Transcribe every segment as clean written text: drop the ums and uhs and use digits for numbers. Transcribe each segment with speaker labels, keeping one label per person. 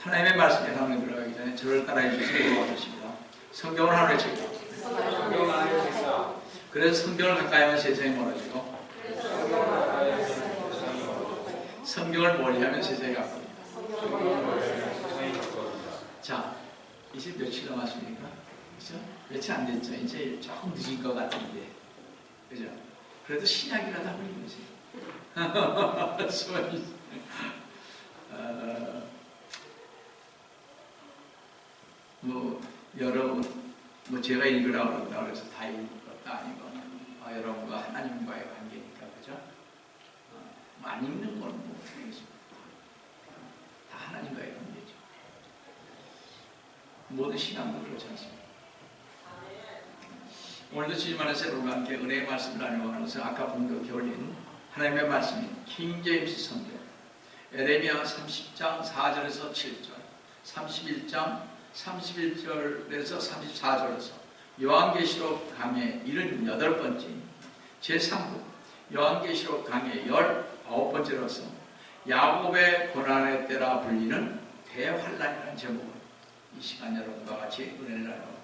Speaker 1: 하나님의 말씀에 강의 들어가기 전에 저를 따라해 주시기 바랍니다. 성경을 하루에 책입니다. 그래서 성경을 가까이 하면 세상이 멀어지고 성경을 멀리하면 세상이 가깝습니다. 자, 이제 며칠 남았습니까? 그죠? 며칠 안 됐죠? 이제 조금 늦은 것 같은데, 그죠? 그래도 신약이라도 한번 읽으세요. 여러분, 제가 읽으라고 그런다 그래서 다 읽을 것도 아니고, 여러분과 하나님과의 관계니까, 그죠? 안 읽는 건 뭐 어떻게 하겠습니까? 다 하나님과의 관계죠. 모든 신앙도 그렇지 않습니까? 오늘도 주님 안에서 여러분과 함께 은혜의 말씀을 나누면서 아까 본격에 올린 하나님의 말씀인 킹제임스 성경, 에레미야 30장 4절에서 7절, 31장 31절에서 34절에서 요한계시록 강의 78번째 제3부 요한계시록 강의 19번째로서 야곱의 고난의 때라 불리는 대환란이라는 제목을 이 시간 여러분과 같이 은혜를 나누고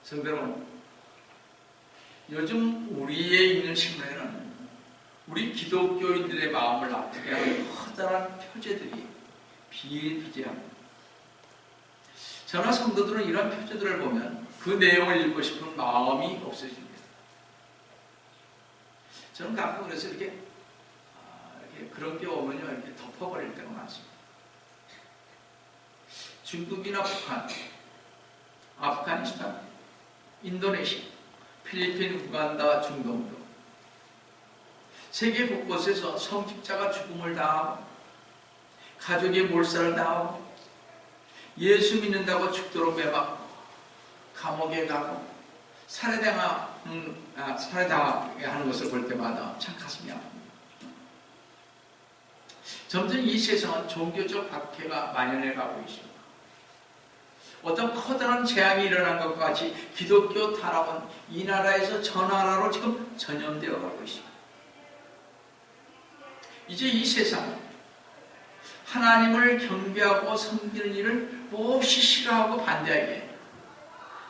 Speaker 1: 성도 여러분, 요즘 우리에 있는 신문에는 우리 기독교인들의 마음을 아프게 하는 커다란 표제들이 비일비재합니다. 저나 성도들은 이런 표제들을 보면 그 내용을 읽고 싶은 마음이 없어집니다. 저는 가끔 그래서 이렇게 그런 게 오면요, 이렇게 덮어버릴 때가 많습니다. 중국이나 북한, 아프가니스탄, 인도네시아, 필리핀, 우간다, 중동도 세계 곳곳에서 성직자가 죽음을 당하고 가족이 몰살을 당하고 예수 믿는다고 죽도록 매맞고 감옥에 가고 살해당하게 하는 것을 볼 때마다 참 가슴이 아픕니다. 점점 이 세상은 종교적 박해가 만연해 가고 있습니다. 어떤 커다란 재앙이 일어난 것과 같이 기독교 타락은 이 나라에서 저 나라로 지금 전염되어 가고 있습니다. 이제 이 세상은 하나님을 경배하고 섬기는 일을 몹시 싫어하고 반대하기에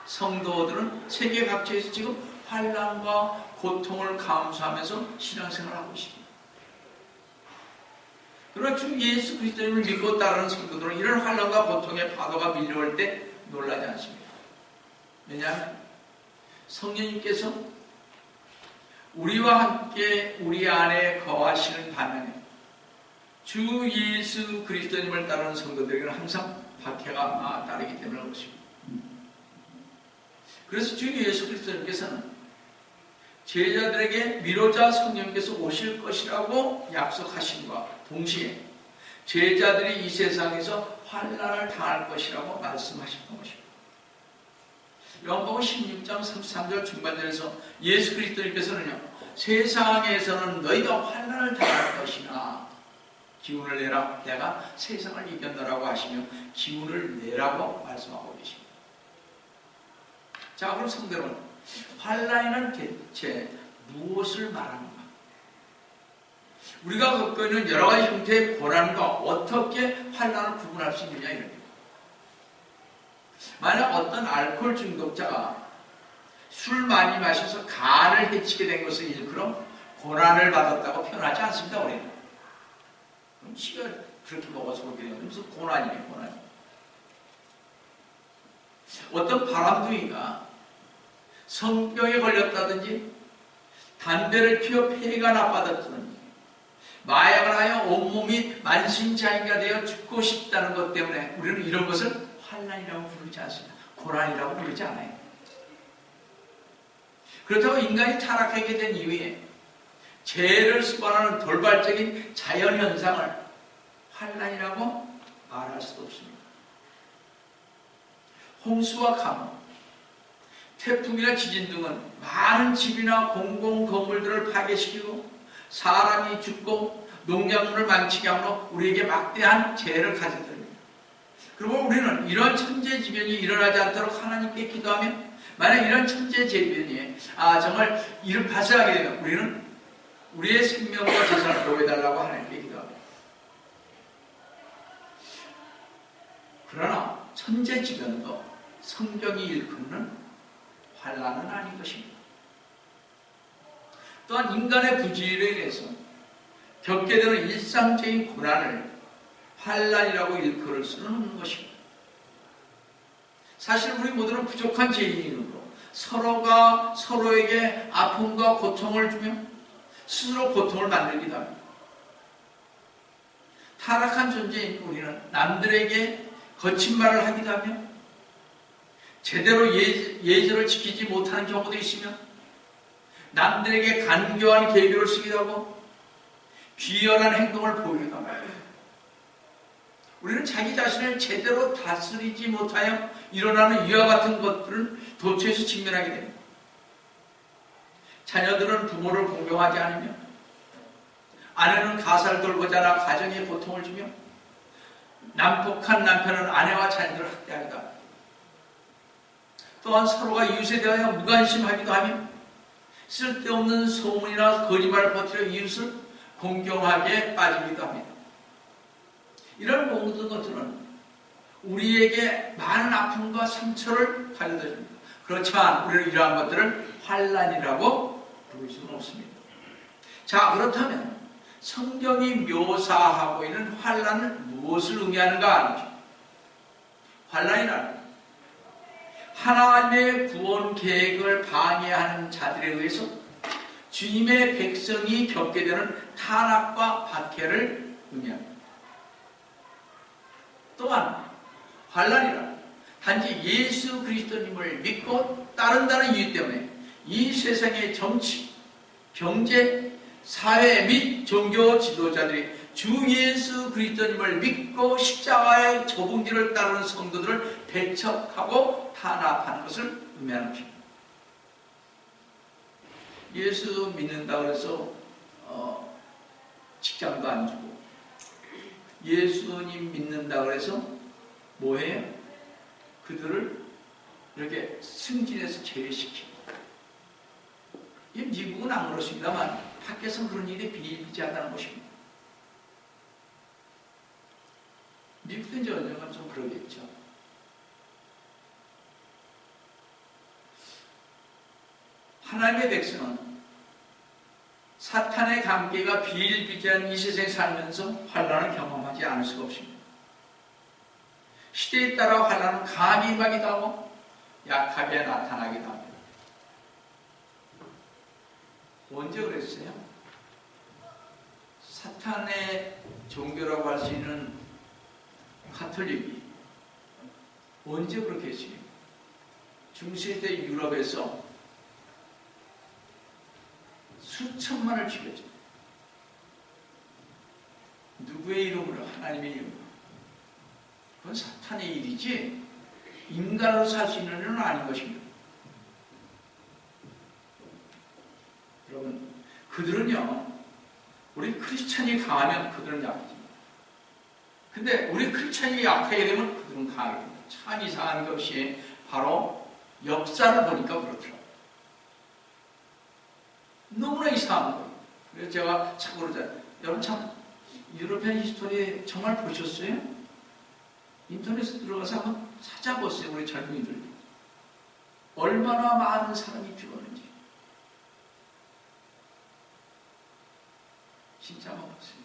Speaker 1: 성도들은 세계 각지에서 지금 환난과 고통을 감수하면서 신앙생활을 하고 있습니다. 그러나 주 예수 그리스도를 믿고 따르는 성도들은 이런 환난과 고통의 파도가 밀려올 때 놀라지 않습니다. 왜냐하면 성령님께서 우리와 함께 우리 안에 거하시는 반면에 주 예수 그리스도님을 따르는 성도들에게는 항상 박해가 따르기 때문에 그렇습니다. 그래서 주 예수 그리스도님께서는 제자들에게 위로자 성령께서 오실 것이라고 약속하심과 동시에 제자들이 이 세상에서 환난을 당할 것이라고 말씀하셨던 것입니다. 요한복음 16장 33절 중반절에서 예수 그리스도님께서는요, 세상에서는 너희가 환난을 당할 것이나 기운을 내라, 내가 세상을 이겼노라고 하시며 기운을 내라고 말씀하고 계십니다. 자, 그럼 성도 여러분, 환난이란 대체 무엇을 말하는가? 우리가 겪고 있는 여러 가지 형태의 고난과 어떻게 환난을 구분할 수 있느냐 이럽니다. 만약 어떤 알코올 중독자가 술 많이 마셔서 간을 해치게 된 것을 일컬어 고난을 받았다고 표현하지 않습니다, 우리는. 그럼 지가 그렇게 먹어서 그렇게 되는 무슨 고난이에요, 고난. 어떤 바람둥이가 성병에 걸렸다든지 담배를 피워 폐가 나빠졌다든지 마약을 하여 온몸이 만신창이가 되어 죽고 싶다는 것 때문에 우리는 이런 것을 환난이라고 부르지 않습니다. 고난이라고 부르지 않아요. 그렇다고 인간이 타락하게 된 이후에 죄를 수반하는 돌발적인 자연현상을 환난이라고 말할 수도 없습니다. 홍수와 가뭄, 태풍이나 지진 등은 많은 집이나 공공건물들을 파괴시키고 사람이 죽고 농작물을 망치게 함으로 우리에게 막대한 재해를 가져드립니다. 그리고 우리는 이런 천재지변이 일어나지 않도록 하나님께 기도하며 만약 이런 천재지변이 정말 이를 발생하게 되면 우리는 우리의 생명과 재산을 보호해달라고 하나님께 기도합니다. 그러나 천재지변도 성경이 일컫는 환난은 아닌 것입니다. 또한 인간의 부지런에 의해서 겪게 되는 일상적인 고난을 환난이라고 일컬을 수는 없는 것입니다. 사실 우리 모두는 부족한 죄인이므로 서로가 서로에게 아픔과 고통을 주며 스스로 고통을 만들기도 합니다. 타락한 존재인 우리는 남들에게 거친 말을 하기도 하며 제대로 예절을 지키지 못하는 경우도 있으며 남들에게 간교한 계교를 쓰기도 하고 비열한 행동을 보이기도 합니다. 우리는 자기 자신을 제대로 다스리지 못하여 일어나는 이와 같은 것들을 도처에서 직면하게 됩니다. 자녀들은 부모를 공경하지 않으며 아내는 가사를 돌보지 않아 가정에 고통을 주며 난폭한 남편은 아내와 자녀들을 학대하기도 합니다. 또한 서로가 이웃에 대하여 무관심하기도 하며 쓸데없는 소문이나 거짓말을 퍼뜨려 이웃을 공경하게 빠지기도 합니다. 이런 모든 것들은 우리에게 많은 아픔과 상처를 가져다 줍니다. 그렇지만 우리는 이러한 것들을 환난이라고 부를 수는 없습니다. 자, 그렇다면 성경이 묘사하고 있는 환난은 무엇을 의미하는가 하죠? 환난이란 하나님의 구원 계획을 방해하는 자들에 의해서 주님의 백성이 겪게 되는 탄압과 박해를 의미합니다. 또한 환난이란 단지 예수 그리스도님을 믿고 따른다는 이유 때문에 이 세상의 정치, 경제, 사회 및 종교 지도자들이 주 예수 그리스도님을 믿고 십자가의 좁은 길을 따르는 성도들을 배척하고 탄압하는 것을 의미하는 것입니다. 예수 믿는다고 해서 직장도 안 주고 예수님 믿는다고 해서 뭐해요? 그들을 이렇게 승진해서 제외시키고, 이 미국은 안 그렇습니다만 밖에서는 그런 일이 비일비재하다는 것입니다. 미국도 이제 언젠가 좀 그러겠죠. 하나님의 백성은 사탄의 관계가 비일비재한 이 세상에 살면서 환난을 경험하지 않을 수가 없습니다. 시대에 따라 환난은 강하게 임하기도 하고 약하게 나타나기도 합니다. 언제 그랬어요? 사탄의 종교라고 할 수 있는 가톨릭이 언제 그렇게 했습니까? 중세대 유럽에서 수천만을 죽였죠. 누구의 이름으로? 하나님의 이름으로. 그건 사탄의 일이지 인간으로 살 수 있는 일은 아닌 것입니다. 여러분, 그들은요, 우리 크리스찬이 강하면 그들은 약해집니다. 근데 우리 크리스찬이 약하게 되면 그들은 강하게 됩니다. 참 이상한 것이 바로 역사를 보니까 그렇더라고요. 너무나 이상한 거예요. 그래서 제가 자꾸 그러잖아요. 여러분 참 유로피안 히스토리 정말 보셨어요? 인터넷에 들어가서 한번 찾아보세요. 우리 젊은이들. 얼마나 많은 사람이 죽었는지. 진짜 한번 보세요.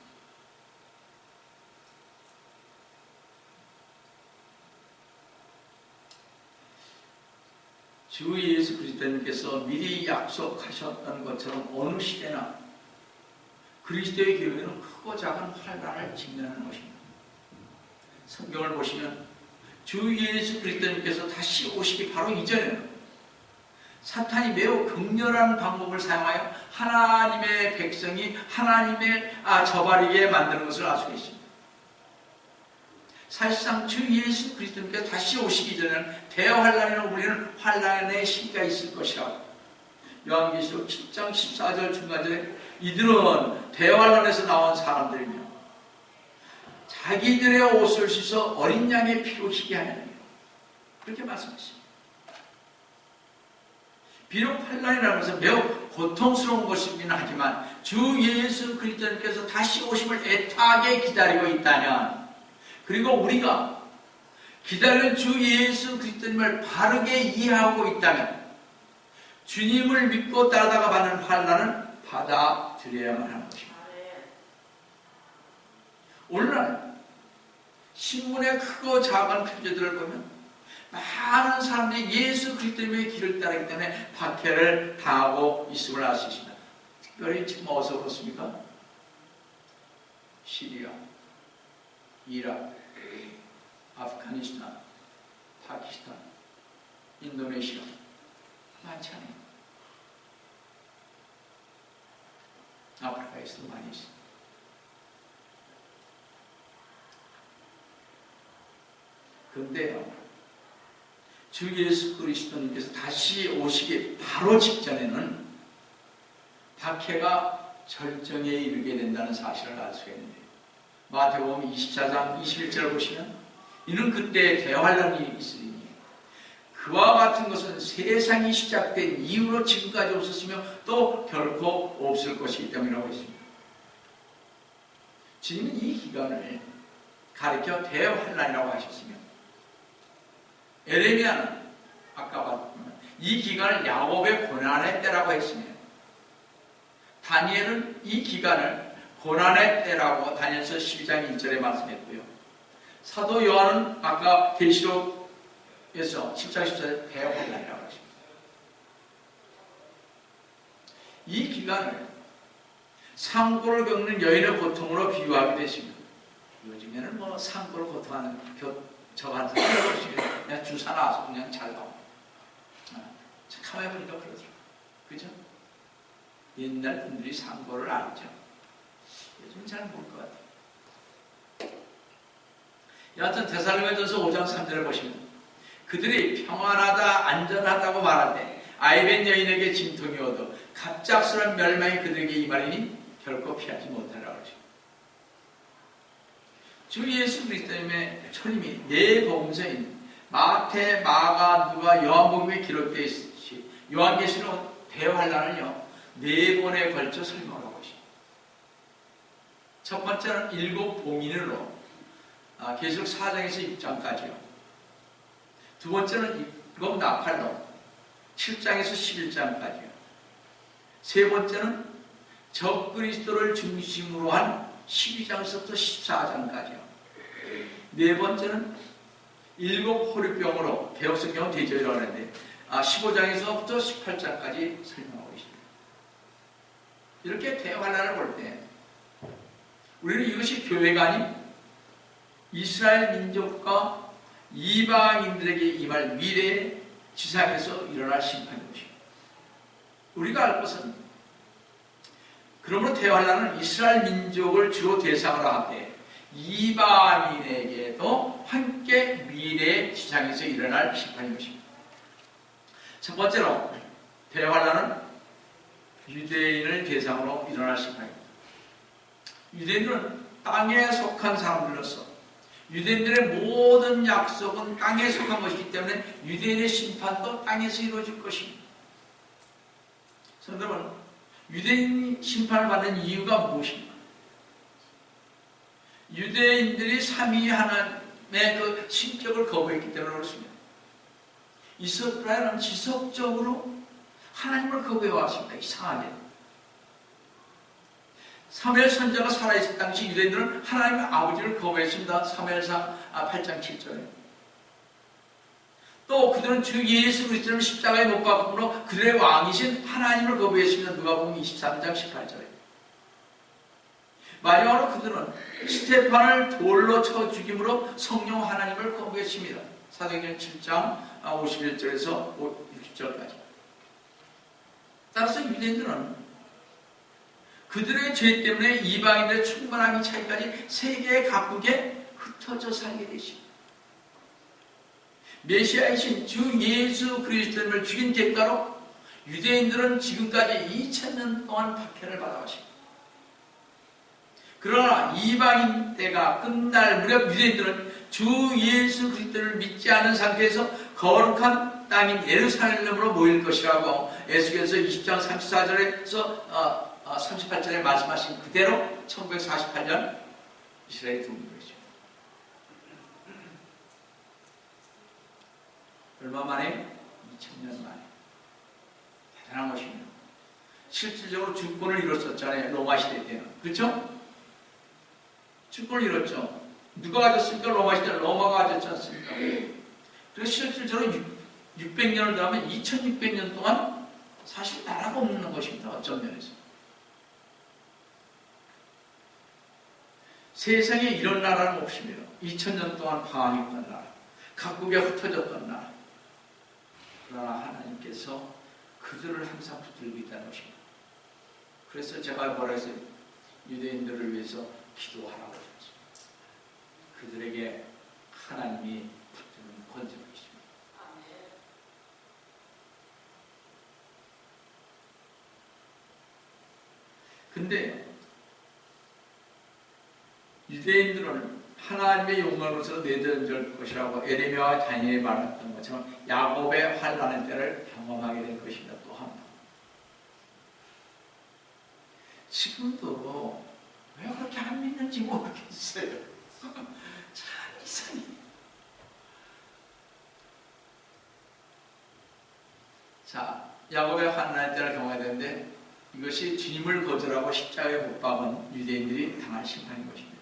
Speaker 1: 주 예수 그리스도님께서 미리 약속하셨던 것처럼 어느 시대나 그리스도의 교회는 크고 작은 환난을 직면하는 것입니다. 성경을 보시면 주 예수 그리스도님께서 다시 오시기 바로 이전에는 사탄이 매우 극렬한 방법을 사용하여 하나님의 백성이 하나님의 저버리게 만드는 것을 알 수 있습니다. 사실상 주 예수 그리스도님께서 다시 오시기 전에는 대환란이라고 불리는 환란의 시기가 있을 것이라고. 요한계시록 7장 14절 중간절에 이들은 대환란에서 나온 사람들이며 자기들의 옷을 씻어 어린 양의 피로 희게 하느니라. 그렇게 말씀하십니다. 비록 환란이라는 것은 매우 고통스러운 것이긴 하지만 주 예수 그리스도님께서 다시 오심을 애타게 기다리고 있다면, 그리고 우리가 기다리는 주 예수 그리스도님을 바르게 이해하고 있다면 주님을 믿고 따르다가 받는 환난은 받아들여야만 하는 것입니다. 오늘날 신문의 크고 작은 표제들을 보면 많은 사람들이 예수 그리스도님의 길을 따르기 때문에 박해를 당하고 있음을 알 수 있습니다. 특별히 지금 어디서 그렇습니까? 시리아, 이라크, 아프가니스탄, 파키스탄, 인도네시아 많잖아요. 아프리카에서도 많이 있습니다. 그런데요, 주 예수 그리스도님께서 다시 오시기 바로 직전에는 박해가 절정에 이르게 된다는 사실을 알 수가 있는데요. 마태복음 24장 21절을 보시면 이는 그때 대환란이 있으리니 그와 같은 것은 세상이 시작된 이후로 지금까지 없었으며 또 결코 없을 것이기 때문이라고 했습니다. 주님은 이 기간을 가리켜 대환란이라고 하셨으며 에레미야는 아까 봤지만 이 기간을 야곱의 고난의 때라고 했으며 다니엘은 이 기간을 고난의 때라고 다니엘서 12장 1절에 말씀했고요. 사도 요한은 아까 계시록에서 10장 14절에 대환란이라고 하십니다. 이 기간을 상고를 겪는 여인의 고통으로 비유하기도 했습니다. 요즘에는 뭐 상고를 고통하는 저한 사람 없이 그냥 주사 놔서 그냥 잘 나옵니다. 가만히 보니까 그러더라고요. 그죠? 옛날 분들이 상고를 알죠. 요즘 잘 모를 것 같아요. 여하튼 데살로니가전서 5장 3절을 보시면 그들이 평안하다 안전하다고 말할 때 아이벤 여인에게 진통이 오도 갑작스러운 멸망이 그들에게 임하리니 결코 피하지 못하라고 하십니다. 주 예수 그리스도님의 초림이 네 복음서인 마태, 마가, 누가, 요한복음에 기록되어 있듯이 요한계시록 대환란을요 4번에 걸쳐 설명하고 있습니다. 첫 번째는 7 봉인으로 계시록 4장에서 6장까지요. 두 번째는 7 나팔로 7장에서 11장까지요. 세 번째는 적그리스도를 중심으로 한 12장에서부터 14장까지요. 네 번째는 7 호리병으로 개혁성경은 대절이라고 하는데 15장에서부터 18장까지 설명하고 있습니다. 이렇게 대환란을 볼 때 우리는 이것이 교회가 아닌 이스라엘 민족과 이방인들에게 임할 미래의 지상에서 일어날 심판인 것입니다. 우리가 알 것은 그러므로 대환란은 이스라엘 민족을 주로 대상으로 하되 이방인에게도 함께 미래의 지상에서 일어날 심판인 것입니다. 첫 번째로 대환란은 유대인을 대상으로 일어날 심판입니다. 유대인들은 땅에 속한 사람들로서 유대인들의 모든 약속은 땅에 속한 것이기 때문에 유대인의 심판도 땅에서 이루어질 것입니다. 성도 여러분, 유대인 심판을 받는 이유가 무엇입니까? 유대인들이 삼위 하나님의 그 신격을 거부했기 때문에 그렇습니다. 이스라엘은 지속적으로 하나님을 거부해왔습니다. 이상하게. 사무엘 선지자가 살아있을 당시 유대인들은 하나님의 아버지를 거부했습니다. 사무엘상 8장 7절에. 또 그들은 주 예수 그리스도를 십자가에 못 박음으로 그들의 왕이신 하나님을 거부했습니다. 누가복음 23장 18절에. 마지막으로 그들은 스테판을 돌로 쳐 죽임으로 성령 하나님을 거부했습니다. 사도행전 7장 51절에서 60절까지. 따라서 유대인들은 그들의 죄 때문에 이방인들의 충만함이 차이까지 세계 각국에 흩어져 살게 되십니다. 메시아이신 주 예수 그리스도를 죽인 대가로 유대인들은 지금까지 2000년 동안 박해를 받아왔습니다. 그러나 이방인 때가 끝날 무렵 유대인들은 주 예수 그리스도를 믿지 않은 상태에서 거룩한 땅인 예루살렘으로 모일 것이라고 에스겔서 20장 34절에서 38절에 말씀하신 그대로 1948년 이스라엘이 들어온 것이죠. 얼마 만에? 2000년 만에. 대단한 것입니다. 실질적으로 주권을 이뤘었잖아요. 로마 시대 때는. 그렇죠? 주권을 이뤘죠. 누가 가졌습니까? 로마 시대 로마가 가졌지 않습니까? 그래서 실질적으로 600년을 더하면 2600년 동안 사실 나라가 없는 것입니다. 어떤 면에서. 세상에 이런 나라는 없습니다. 2000년 동안 방황했던 나라. 각국에 흩어졌던 나라. 그러나 하나님께서 그들을 항상 붙들고 있다는 것입니다. 그래서 제가 뭐라 했어요? 유대인들을 위해서 기도하라고 했습니다. 그들에게 하나님이 붙드는 권세가 있습니다. 근데 유대인들은 하나님의 영광으로서 내던질 것이라고 에레미야와 다니엘이 말했던 것처럼 야곱의 환난의 때를 경험하게 될 것입니다. 또 한 번. 지금도 왜 그렇게 안 믿는지 모르겠어요. 참 이상해. 자, 야곱의 환난의 때를 경험해야 되는데 이것이 주님을 거절하고 십자가에 못 박은 유대인들이 당한 심판인 것입니다.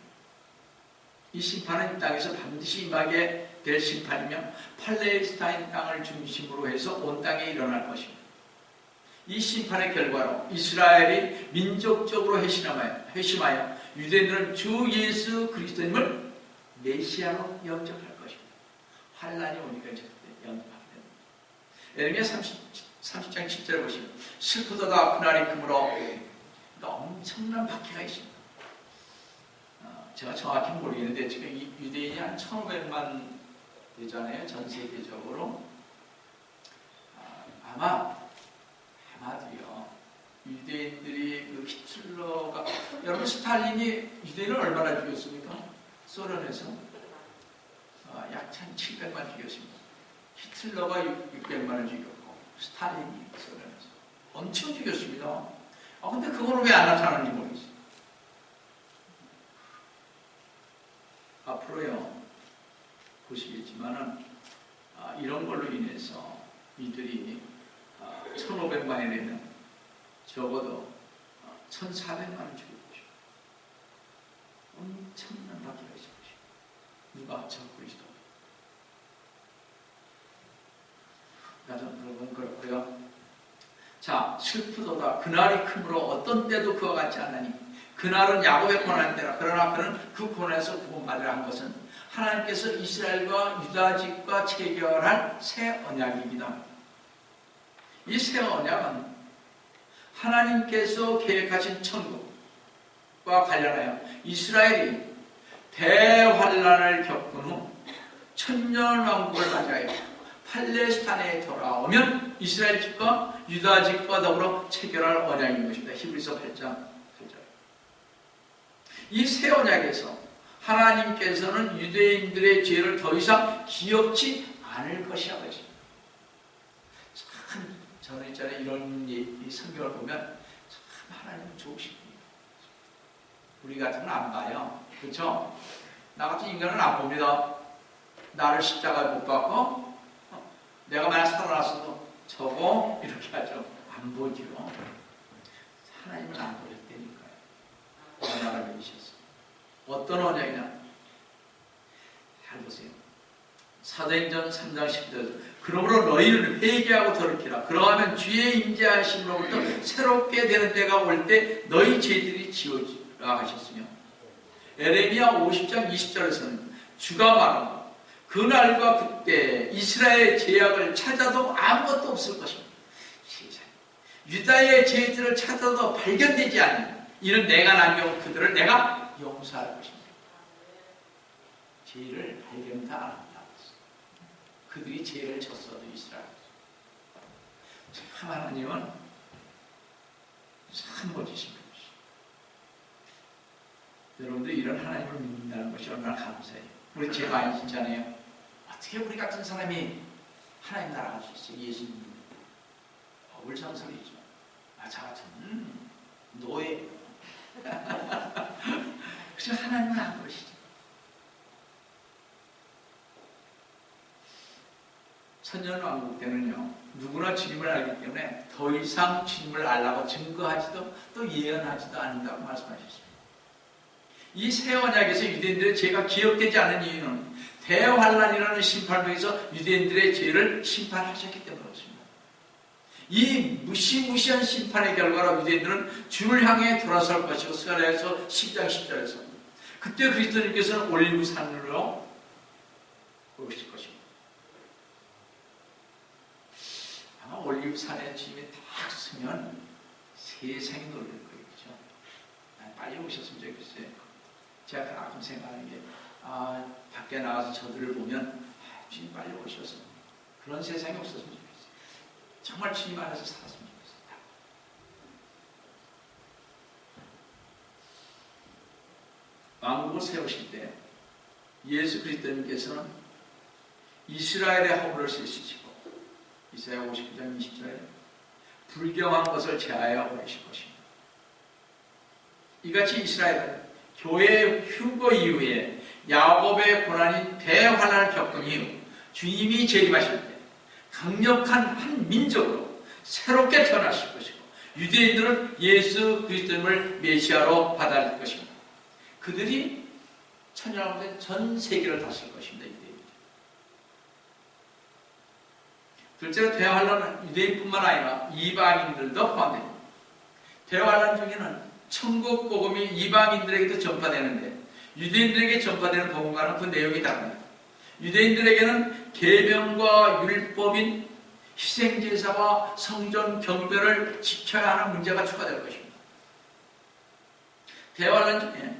Speaker 1: 이 심판은 이 땅에서 반드시 임하게 될 심판이며 팔레스타인 땅을 중심으로 해서 온 땅에 일어날 것입니다. 이 심판의 결과로 이스라엘이 민족적으로 회심하여 유대인들은 주 예수 그리스도님을 메시아로 영접할 것입니다. 환란이 오니까 이제 그때 영접하게 됩니다. 에레미야 30장 7절을 보시면 슬프도다 그날이 그므로 엄청난 박해가 있습니다. 제가 정확히 모르겠는데 지금 유대인이 한 1500만 되잖아요. 전 세계적으로. 아마도요. 유대인들이 그 히틀러가 여러분 스탈린이 유대인을 얼마나 죽였습니까? 소련에서 약 1700만 죽였습니다. 히틀러가 600만을 죽였고 스탈린이 소련에서 엄청 죽였습니다. 근데 그거는 왜 안 나타나는지 모르겠어요. 앞으로요 보시겠지만은 이런 걸로 인해서 이들이 1500만이 되면 적어도 1400만을 죽일 것입니다. 엄청난 박해가 있을 것입니다. 누가? 저 그리스도. 여러분 그렇고요. 자, 슬프도다 그날이 크므로 어떤 때도 그와 같지 않으니 그날은 야곱의 고난의 때라. 그러나 그는 그 고난에서 구원받으라 한 것은 하나님께서 이스라엘과 유다집과 체결한 새 언약입니다. 이 새 언약은 하나님께서 계획하신 천국과 관련하여 이스라엘이 대환란을 겪은 후 천년왕국을 맞이하여 팔레스타인에 돌아오면 이스라엘 집과 유다 집과 더불어 체결할 언약인 것입니다. 히브리서 8장 8절. 이 새 언약에서 하나님께서는 유대인들의 죄를 더 이상 기억지 않을 것이라고 했습니다. 참 저는 있잖아요. 이런 이 성경을 보면 참 하나님은 좋으신 분이에요. 우리 같은 건 안 봐요. 그렇죠? 나 같은 인간은 안 봅니다. 나를 십자가에 못 박고 내가 만약 살아났어도 저거 이렇게 하죠. 안 보죠. 하나님은 안 보실 때니까요. 얼마나 믿으셨어요. 어떤 언약이냐? 잘 보세요. 사도행전 3장 10절. 그러므로 너희를 회개하고 돌이키라. 그러하면 주의 임재하심으로부터 새롭게 되는 때가 올 때 너희 죄들이 지워지라 하셨으며 에레미야 50장 20절에서는 주가 말하고 그날과 그때 이스라엘의 죄악을 찾아도 아무것도 없을 것입니다. 유다의 죄들을 찾아도 발견되지 않는 이는 내가 남겨온 그들을 내가 용서할 것입니다. 죄를 발견 다 안 한다고 했어요. 그들이 죄를 졌어도 이스라엘. 참 하나님은 참 멋지신 분이시죠. 여러분들 이런 하나님을 믿는다는 것이 얼마나 감사해요. 우리 죄 많이 짓잖아요. 어떻게 우리 같은 사람이 하나님 나라 갈 수 있어요? 예수님 믿는다. 어불성설이죠. 저 같은 노예. 그래서 하나님은 안 그러시죠. 천년왕국 때는요, 누구나 주님을 알기 때문에 더 이상 주님을 알라고 증거하지도 또 예언하지도 않는다고 말씀하셨습니다. 이 새 언약에서 유대인들의 죄가 기억되지 않은 이유는 대환란이라는 심판병에서 유대인들의 죄를 심판하셨기 때문에 그렇습니다. 이 무시무시한 심판의 결과로 유대인들은 주를 향해 돌아설 것이고, 스가랴에서 10장 10절에서 그때 그리스도님께서는 올리브 산으로 오실 것입니다. 아마 올리브 산에 주님이 딱 서면 세상이 놀랄 거예요. 그렇죠? 빨리 오셨으면 좋겠어요. 제가 가끔 생각하는 게, 밖에 나가서 저들을 보면 주님 빨리 오셔서 그런 세상이 없었으면 좋겠어요. 정말 주님 안에서 살았으면 좋겠어요. 왕국을 세우실 때 예수 그리스도님께서는 이스라엘의 허물을 씻으시고, 이사야 59장 20절에 불경한 것을 제하여 버리실 것입니다. 이같이 이스라엘은 교회의 휴거 이후에 야곱의 고난인 대환란을 겪은 이후 주님이 재림하실 때 강력한 한 민족으로 새롭게 태어나실 것이고, 유대인들은 예수 그리스도님을 메시아로 받아들일 것입니다. 그들이 천년왕국에 전 세계를 다스릴 것입니다. 유대인들. 둘째로 대환란은 유대인뿐만 아니라 이방인들도 포함됩니다. 대환란 중에는 천국 복음이 이방인들에게도 전파되는데 유대인들에게 전파되는 복음과는 그 내용이 다릅니다. 유대인들에게는 계명과 율법인 희생제사와 성전 경배를 지켜야 하는 문제가 추가될 것입니다. 대환란 중에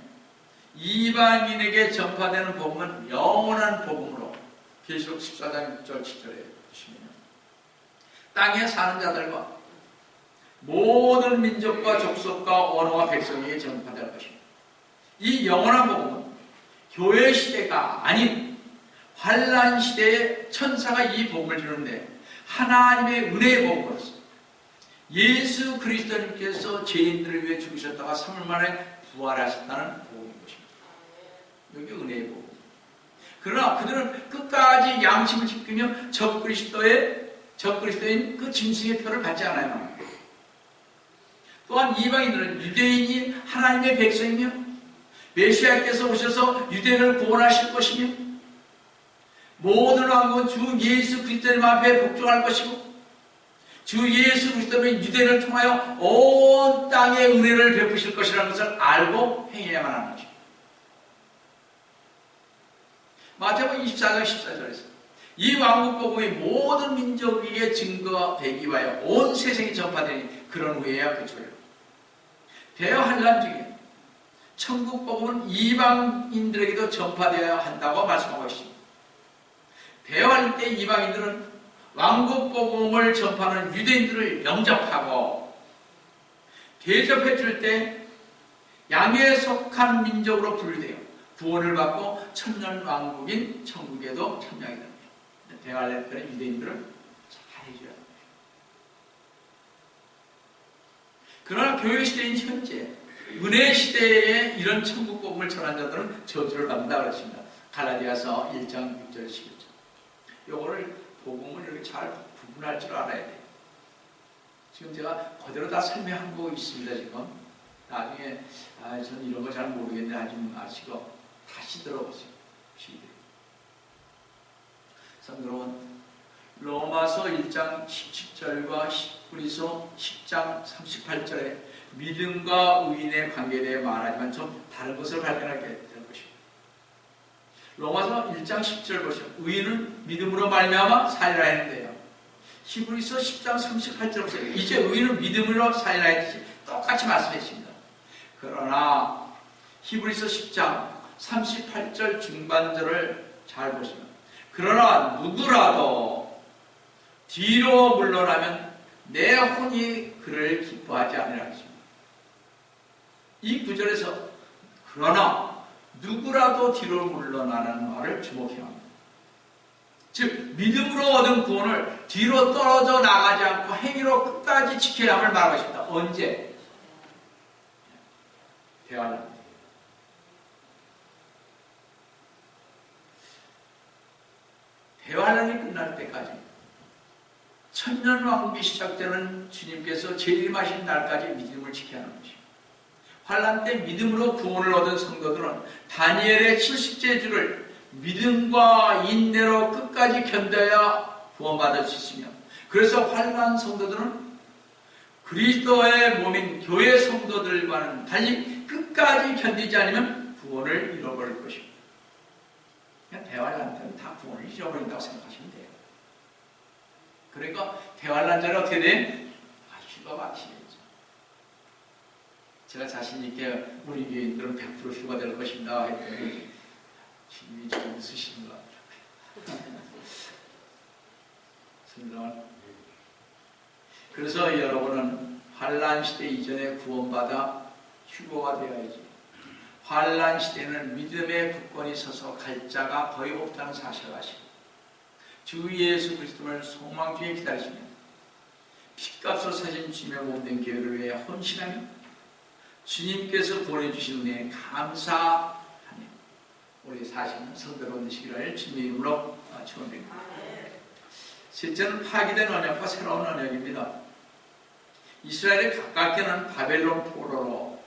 Speaker 1: 이방인에게 전파되는 복음은 영원한 복음으로 계시록 14장 6절 7절에 보시면 땅에 사는 자들과 모든 민족과 족속과 언어와 백성에게 전파될 것입니다. 이 영원한 복음은 교회 시대가 아닌 환란 시대에 천사가 이 복음을 주는데 하나님의 은혜의 복음으로서 예수 그리스도님께서 죄인들을 위해 죽으셨다가 3일 만에 부활하셨다는 복음인 것입니다. 여기 은혜의 복음. 그러나 그들은 끝까지 양심을 지키며 적그리스도인 그 짐승의 표를 받지 않아요. 또한 이방인들은 유대인이 하나님의 백성이며 메시아께서 오셔서 유대인을 구원하실 것이며 모든 왕국은 주 예수 그리스도님 앞에 복종할 것이고 주 예수 그리스도는 유대인을 통하여 온 땅에 은혜를 베푸실 것이라는 것을 알고 행해야만 하는 것입니다. 마태복음 24장 14절에서 이 왕국 복음이 모든 민족에게 증거되기 위하여 온 세상에 전파되니 그런 후에야 그쳐요. 대환란 중에 천국 복음은 이방인들에게도 전파되어야 한다고 말씀하고 있습니다. 대환란 때 이방인들은 왕국 복음을 전파하는 유대인들을 영접하고 대접해 줄 때 양에 속한 민족으로 분류되어 구원을 받고 천년 왕국인 천국에도 참여하게 됩니다. 대환란 때 유대인들은 잘해줘야 됩니다. 그러나 교회 시대인 현재 은혜 시대에 이런 천국 복음을 전한 자들은 저주를 받는다 그랬습니다. 갈라디아서 1장 6절 11절. 요거를 복음을 이렇게 잘 구분할 줄 알아야 돼요. 지금 제가 그대로 다 설명한 거 있습니다. 지금 나중에 전 이런 거 잘 모르겠는데 하지 마시고 다시 들어보세요. 성도는 로마서 1장 17절과 히브리서 10장 38절에 믿음과 의인의 관계에 대해 말하지만 좀 다른 것을 발견하게 될 것입니다. 로마서 1장 10절 보시면 의인은 믿음으로 말미암아 살리라 했는데요. 히브리서 10장 38절 보세요. 이제 의인은 믿음으로 살리라 했듯이 똑같이 말씀했습니다. 그러나 히브리서 10장 38절 중반절을 잘 보시면 그러나 누구라도 뒤로 물러나면 내 혼이 그를 기뻐하지 아니라 했습니다. 이 구절에서 그러나 누구라도 뒤로 물러나는 말을 주목해야 합니다. 즉 믿음으로 얻은 구원을 뒤로 떨어져 나가지 않고 행위로 끝까지 지켜야 함을 말하고 있습니다. 언제? 대환란. 대환란이 끝날 때까지 천년왕국이 시작되는 주님께서 재림하신 날까지 믿음을 지켜야 하는 것입니다. 환난 때 믿음으로 구원을 얻은 성도들은 다니엘의 70째 주를 믿음과 인내로 끝까지 견뎌야 구원받을 수 있으며, 그래서 환난 성도들은 그리스도의 몸인 교회 성도들과는 달리 끝까지 견디지 않으면 구원을 잃어버릴 것입니다. 그냥 대환란 때는 다 구원을 잃어버린다고 생각하시면 돼요. 그러니까 대환란 전에 어떻게 돼? 휴가 받으시겠죠. 제가 자신 있게 우리 교인들은 100% 휴가 될 것입니다 했더니 주님이 좀 쓰시는 것 같더라고요. 그래서 여러분은 환난 시대 이전에 구원받아 휴거가 되어야지. 환난 시대는 믿음의 굳건히 서서 갈 자가 거의 없다는 사실을 아시고 주 예수 그리스도를 소망 중에 기다리시며 핏값을 사신 주님의 몸된 교회를 위해 헌신하며 주님께서 보내주신 은혜에 감사하며 우리 사시는 성도로 되시기를 주님의 이름으로 축원드립니다. 셋째는 파기된 언약과 새로운 언약입니다. 이스라엘이 가깝게는 바벨론 포로로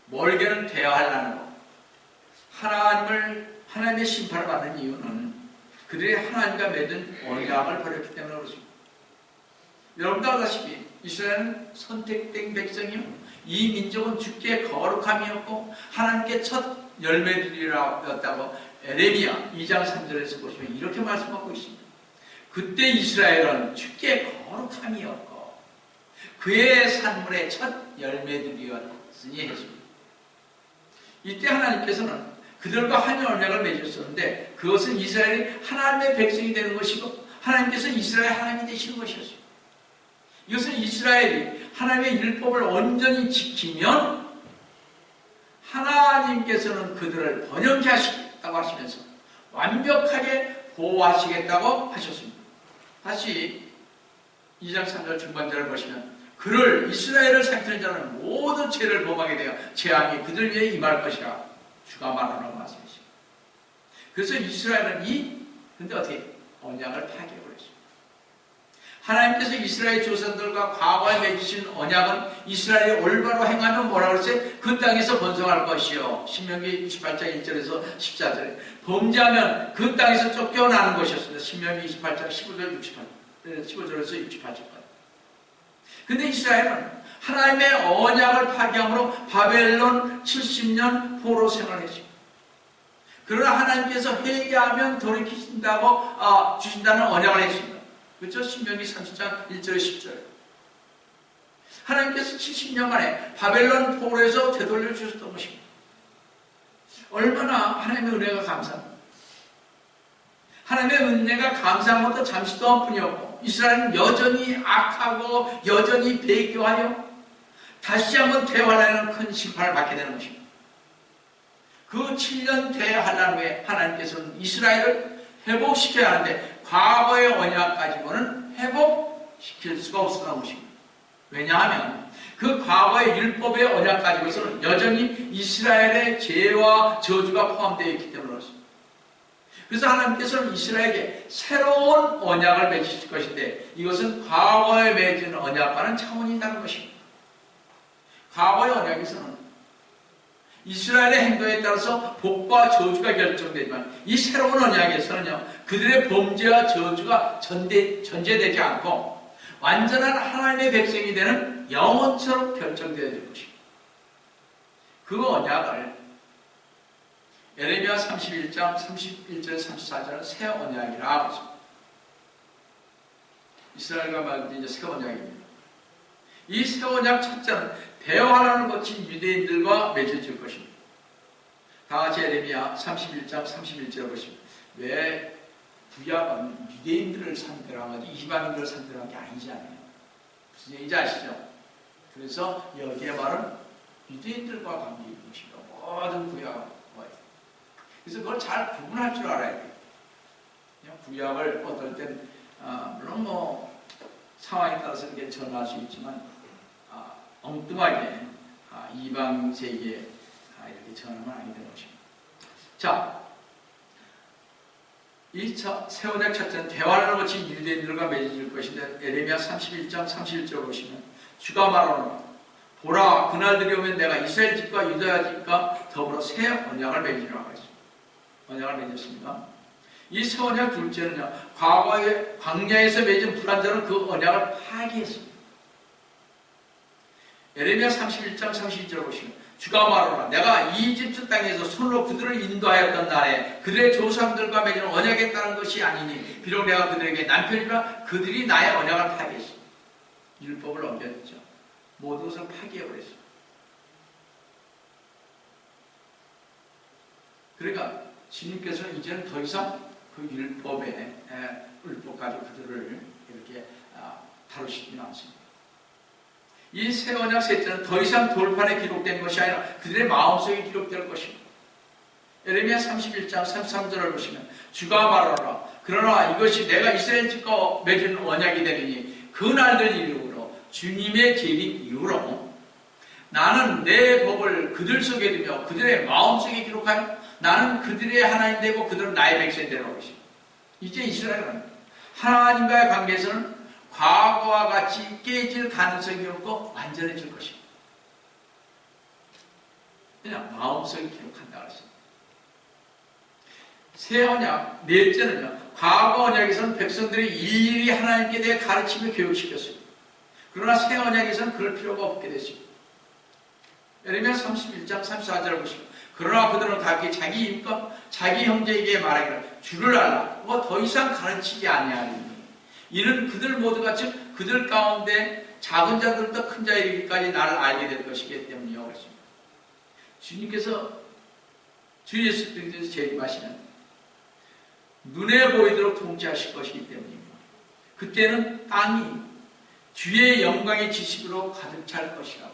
Speaker 1: 멀게는 대환란으로 하나님의 심판을 받는 이유는 그들이 하나님과 맺은 언약을 버렸기 때문에 그렇습니다. 여러분도 알다시피 이스라엘은 선택된 백성이요, 이 민족은 주께 거룩함이었고 하나님께 첫 열매들이라고 에레미야 2장 3절에서 보시면 이렇게 말씀하고 있습니다. 그때 이스라엘은 주께 거룩함이었고 그의 산물의 첫 열매들이었으니 했습니다. 이때 하나님께서는 그들과 한 언약을 맺으셨는데 그것은 이스라엘이 하나님의 백성이 되는 것이고 하나님께서 이스라엘 하나님이 되시는 것이었습니다. 이것은 이스라엘이 하나님의 율법을 온전히 지키면 하나님께서는 그들을 번영케 하시겠다고 하시면서 완벽하게 보호하시겠다고 하셨습니다. 다시 2장 3절 중반절을 보시면 그를 이스라엘을 상태는 자는 모든 죄를 범하게 되어 재앙이 그들 위에 임할 것이라 주가 말하는 말씀이십니다. 그래서 이스라엘은 근데 어떻게 언약을 파괴해버렸습니다. 하나님께서 이스라엘 조상들과 과거에 맺으신 언약은 이스라엘이 올바로 행하면 뭐라고 그랬어요? 그 땅에서 번성할 것이요. 신명기 28장 1절에서 14절에 범죄하면 그 땅에서 쫓겨나는 것이었습니다. 신명기 28장 15절 15절에서 68절까지. 근데 이스라엘은 하나님의 언약을 파괴함으로 바벨론 70년 포로 생활을 했습니다. 그러나 하나님께서 회개하면 돌이키신다고 주신다는 언약을 했습니다. 그렇죠? 신명기 30장 1절에 10절. 하나님께서 70년 만에 바벨론 포로에서 되돌려 주셨던 것입니다. 얼마나 하나님의 은혜가 감사합니다. 하나님의 은혜가 감사한 것도 잠시 동안 뿐이었고 이스라엘은 여전히 악하고 여전히 배교하여 다시 한번 대환란에는 큰 심판을 받게 되는 것입니다. 그 7년 대환란 후에 하나님께서는 이스라엘을 회복시켜야 하는데 과거의 언약 가지고는 회복시킬 수가 없었던 것입니다. 왜냐하면 그 과거의 율법의 언약 가지고서는 여전히 이스라엘의 죄와 저주가 포함되어 있기 때문에 그렇습니다. 그래서 하나님께서는 이스라엘에게 새로운 언약을 맺으실 것인데 이것은 과거에 맺은 언약과는 차원이 다른 것입니다. 과거의 언약에서는 이스라엘의 행동에 따라서 복과 저주가 결정되지만 이 새로운 언약에서는요 그들의 범죄와 저주가 전제되지 않고 완전한 하나님의 백성이 되는 영원처럼 결정되어야 될 것입니다. 그 언약을 에레미야 31장 31절 34절은 새 언약이라 그랬습니다. 이스라엘과 맺은 이제 새 언약입니다. 이 새 언약 첫째는 대환란을 거친 유대인들과 맺어질 것입니다. 다 같이 에레미야 31장 31절을 보시면 왜 구약은 유대인들을 상대로 한 거지 이방인들을 상대로 한 게 아니잖아요. 무슨 얘기인지 아시죠? 그래서 여기에 말은 유대인들과 관계 있는 것입니다. 모든 구약은. 그래서 그걸 잘 구분할 줄 알아야 돼요. 그냥 구약을 어떨 땐 물론 상황에 따라서 이렇게 전할 수 있지만 엉뚱하게 이방 세계에 이렇게 전하면 아니 되는 것입니다. 자, 이 새 언약 첫째는 대화를 거친 유대인들과 맺어질 것인데 에레미야 31장 31절 보시면 주가 말하노라 보라 그날들이 오면 내가 이스라엘 집과 유다 집과 더불어 새 언약을 맺으리라고 했습니다. 언약을 맺었습니다. 이 새 언약 둘째는요, 과거에 광야에서 맺은 불완전한 그 언약을 파기했습니다. 에레미야 31장 32절 보시면 주가 말하노라 내가 이집트 땅에서 손으로 그들을 인도하였던 날에 그들의 조상들과 맺은 언약에 따른 것이 아니니 비록 내가 그들에게 남편이라 그들이 나의 언약을 파기했습니다. 율법을 넘겼죠. 모든 것을 파기해버렸습니다. 그러니까 주님께서는 이제는 더 이상 그 율법 가지고 그들을 이렇게 다루시지는 않습니다. 이 새 언약 셋째는 더 이상 돌판에 기록된 것이 아니라 그들의 마음속에 기록될 것입니다. 에레미야 31장 33절을 보시면 주가 말하노라 그러나 이것이 내가 이스라엘 집과 맺은 언약이 되리니 그 날들 이후로 주님의 재림 이후로 나는 내 법을 그들 속에 두며 그들의 마음속에 기록하여 나는 그들의 하나님 되고 그들은 나의 백성이 되라고 하십니다. 이제 이스라엘은 하나님과의 관계에서는 과거와 같이 깨질 가능성이 없고 완전해질 것입니다. 그냥 마음속에 기록한다고 했습니다. 새 언약, 넷째는요, 과거 언약에서는 백성들이 일일이 하나님께 대해 가르치며 교육시켰습니다. 그러나 새 언약에서는 그럴 필요가 없게 됐습니다. 에레미야 31장 34절을 보시면 그러나 그들은 각기 자기 입과 자기 형제에게 말하기를 주를 알라 더 이상 가르치지 아니하리니 이는 그들 모두가 즉 그들 가운데 작은 자들부터 큰 자에 이르기까지 나를 알게 될 것이기 때문이요 그랬습니다. 주님께서 주 예수 그리스도에서 재림하시는 눈에 보이도록 통치하실 것이기 때문입니다. 그때는 땅이 주의 영광의 지식으로 가득 찰 것이라고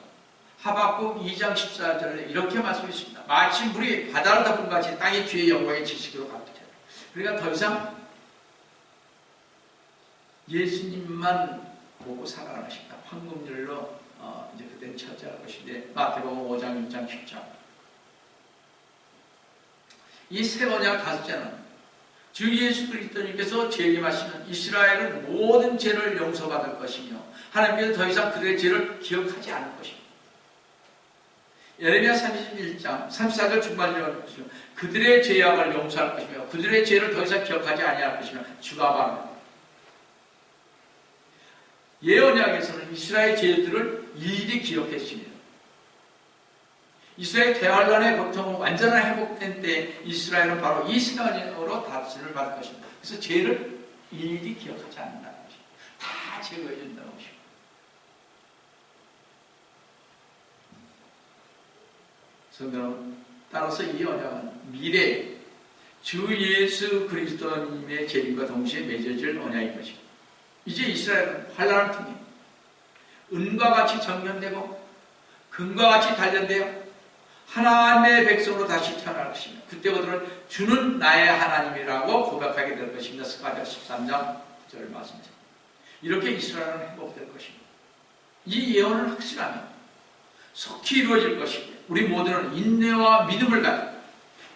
Speaker 1: 하박국 2장 14절에 이렇게 말씀했습니다. 마치 물이 바다를 덮은 같이 땅이 주의 영광의 지식으로 가득 찰. 그러니까 더 이상 예수님만 보고 살아가십니다. 황금률로 이제 그때는 차지할 것인데 마태복음 5장 6장 10장 이 새 언약 다섯째는 주 예수 그리스도님께서 재림하시면 이스라엘은 모든 죄를 용서받을 것이며 하나님께서 더 이상 그들의 죄를 기억하지 않을 것입니다. 에레미야 31장 34절 중반절을 보시면 그들의 죄악을 용서할 것이며 그들의 죄를 더 이상 기억하지 아니할 것이며 주가 말합니다. 예언약에서는 이스라엘 죄들을 일일이 기억했습니다. 이스라엘 대환란의 고통은 완전한 회복된 때 이스라엘은 바로 이 시간으로 다스림을 받을 것입니다. 그래서 죄를 일일이 기억하지 않는다는 것입니다. 다 제거해 준다는 것입니다. 성경 따라서 이 언약은 미래 주 예수 그리스도님의 재림과 동시에 맺어질 언약인 것입니다. 이제 이스라엘은 환란을 통해 은과 같이 정련되고 금과 같이 단련되어 하나님의 백성으로 다시 태어날 것입니다. 그때 그들은 주는 나의 하나님이라고 고백하게 될 것입니다. 스가랴 13장 9절 말씀입니다. 이렇게 이스라엘은 회복될 것입니다. 이 예언은 확실하면 속히 이루어질 것이고 우리 모두는 인내와 믿음을 가지고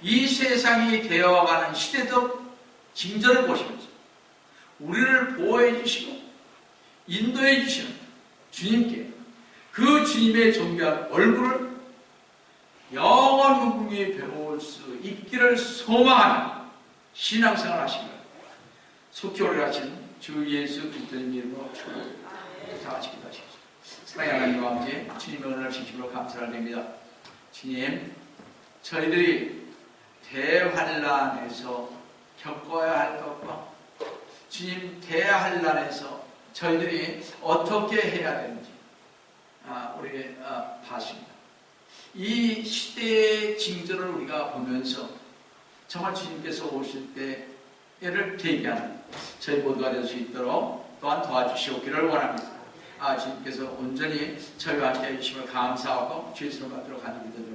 Speaker 1: 이 세상이 되어가는 시대적 징조를 보시면서 우리를 보호해 주시고 인도해 주시는 주님께 그 주님의 존귀한 얼굴을 영원 무궁히 배울 수 있기를 소망하며 신앙생활 하시길 속히 오래가신 주 예수 그리스도님 이름으로 축원합니다. 다 같이 기도하시겠습니다. 사랑하는 하나님 아버지, 주님의 은혜를 진심으로 감사를 드립니다. 주님, 저희들이 대환란에서 겪어야 할 것과 주님 대환란에서 저희들이 어떻게 해야 되는지 우리 봤습니다. 이 시대의 징조를 우리가 보면서 정말 주님께서 오실 때를 대비하는 저희 모두가 될 수 있도록 또한 도와주시옵기를 원합니다. 주님께서 온전히 저희와 함께 해주심을 감사하고 주의 손을 받도록 하는 믿음으로